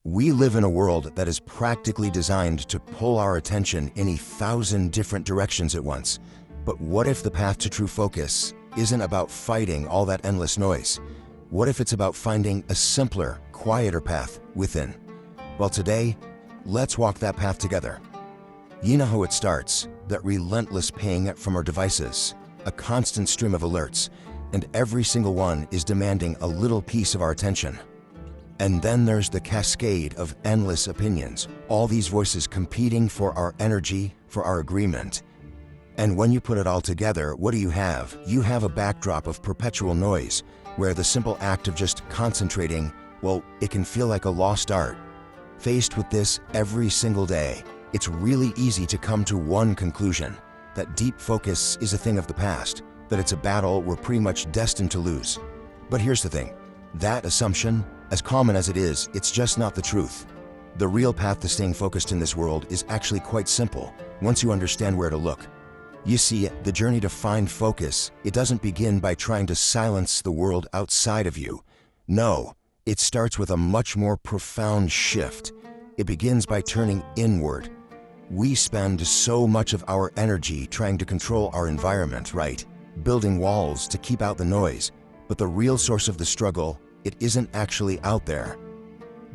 We live in a world that is practically designed to pull our attention in 1,000 different directions at once. But what if the path to true focus isn't about fighting all that endless noise? What if it's about finding a simpler, quieter path within? Well, today, let's walk that path together. You know how it starts, that relentless ping from our devices, a constant stream of alerts, and every single one is demanding a little piece of our attention. And then there's the cascade of endless opinions, all these voices competing for our energy, for our agreement. And when you put it all together, what do you have? You have a backdrop of perpetual noise, where the simple act of just concentrating, well, it can feel like a lost art. Faced with this every single day, it's really easy to come to one conclusion, that deep focus is a thing of the past, that it's a battle we're pretty much destined to lose. But here's the thing, that assumption, as common as it is, it's just not the truth. The real path to staying focused in this world is actually quite simple, once you understand where to look. You see, the journey to find focus, it doesn't begin by trying to silence the world outside of you. No, it starts with a much more profound shift. It begins by turning inward. We spend so much of our energy trying to control our environment, right? Building walls to keep out the noise. But the real source of the struggle, it isn't actually out there.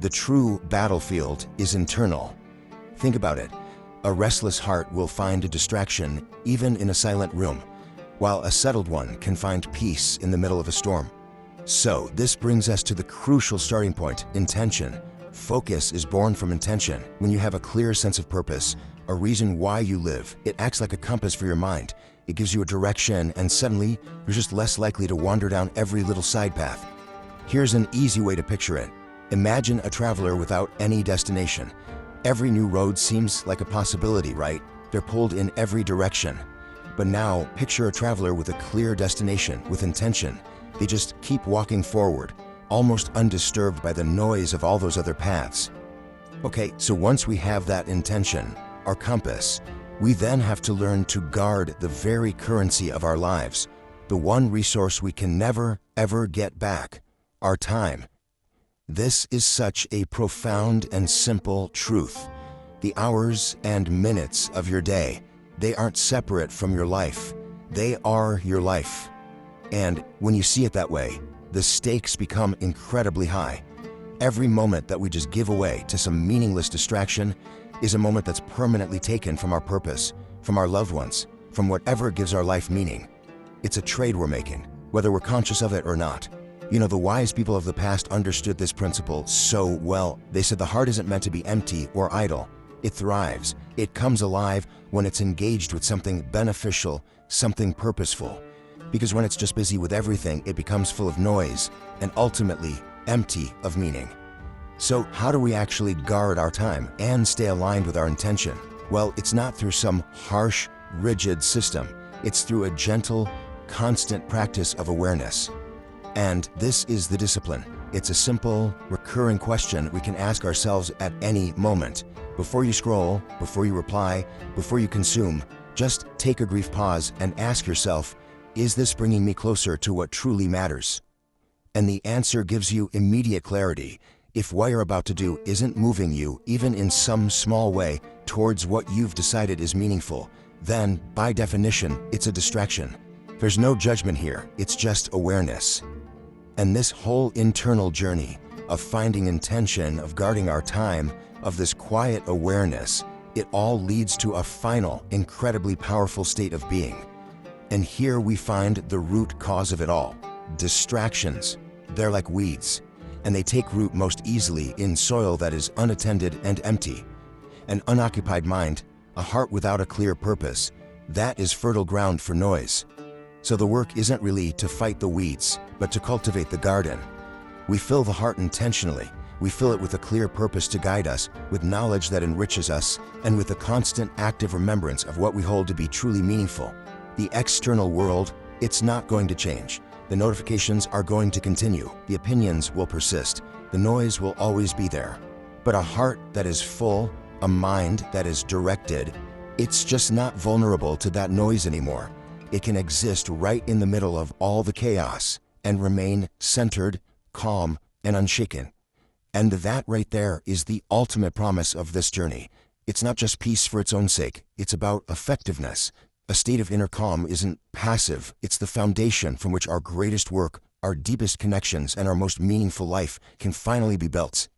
The true battlefield is internal. Think about it. A restless heart will find a distraction even in a silent room, while a settled one can find peace in the middle of a storm. So this brings us to the crucial starting point, intention. Focus is born from intention. When you have a clear sense of purpose, a reason why you live, it acts like a compass for your mind. It gives you a direction, and suddenly you're just less likely to wander down every little side path. Here's an easy way to picture it. Imagine a traveler without any destination. Every new road seems like a possibility, right? They're pulled in every direction. But now, picture a traveler with a clear destination, with intention. They just keep walking forward, almost undisturbed by the noise of all those other paths. Okay, so once we have that intention, our compass, we then have to learn to guard the very currency of our lives, the one resource we can never, ever get back, our time. This is such a profound and simple truth. The hours and minutes of your day, they aren't separate from your life. They are your life. And when you see it that way, the stakes become incredibly high. Every moment that we just give away to some meaningless distraction is a moment that's permanently taken from our purpose, from our loved ones, from whatever gives our life meaning. It's a trade we're making, whether we're conscious of it or not. You know, the wise people of the past understood this principle so well. They said the heart isn't meant to be empty or idle. It thrives. It comes alive when it's engaged with something beneficial, something purposeful. Because when it's just busy with everything, it becomes full of noise and ultimately empty of meaning. So how do we actually guard our time and stay aligned with our intention? Well, it's not through some harsh, rigid system. It's through a gentle, constant practice of awareness. And this is the discipline. It's a simple, recurring question we can ask ourselves at any moment. Before you scroll, before you reply, before you consume, just take a brief pause and ask yourself, is this bringing me closer to what truly matters? And the answer gives you immediate clarity. If what you're about to do isn't moving you, even in some small way, towards what you've decided is meaningful, then, by definition, it's a distraction. There's no judgment here, it's just awareness. And this whole internal journey of finding intention, of guarding our time, of this quiet awareness, it all leads to a final, incredibly powerful state of being. And here we find the root cause of it all. Distractions. They're like weeds, and they take root most easily in soil that is unattended and empty. An unoccupied mind, a heart without a clear purpose, that is fertile ground for noise. So the work isn't really to fight the weeds, but to cultivate the garden. We fill the heart intentionally. We fill it with a clear purpose to guide us, with knowledge that enriches us, and with a constant active remembrance of what we hold to be truly meaningful. The external world, it's not going to change. The notifications are going to continue. The opinions will persist. The noise will always be there. But a heart that is full, a mind that is directed, it's just not vulnerable to that noise anymore. It can exist right in the middle of all the chaos and remain centered, calm, and unshaken. And that right there is the ultimate promise of this journey. It's not just peace for its own sake. It's about effectiveness. A state of inner calm isn't passive. It's the foundation from which our greatest work, our deepest connections, and our most meaningful life can finally be built.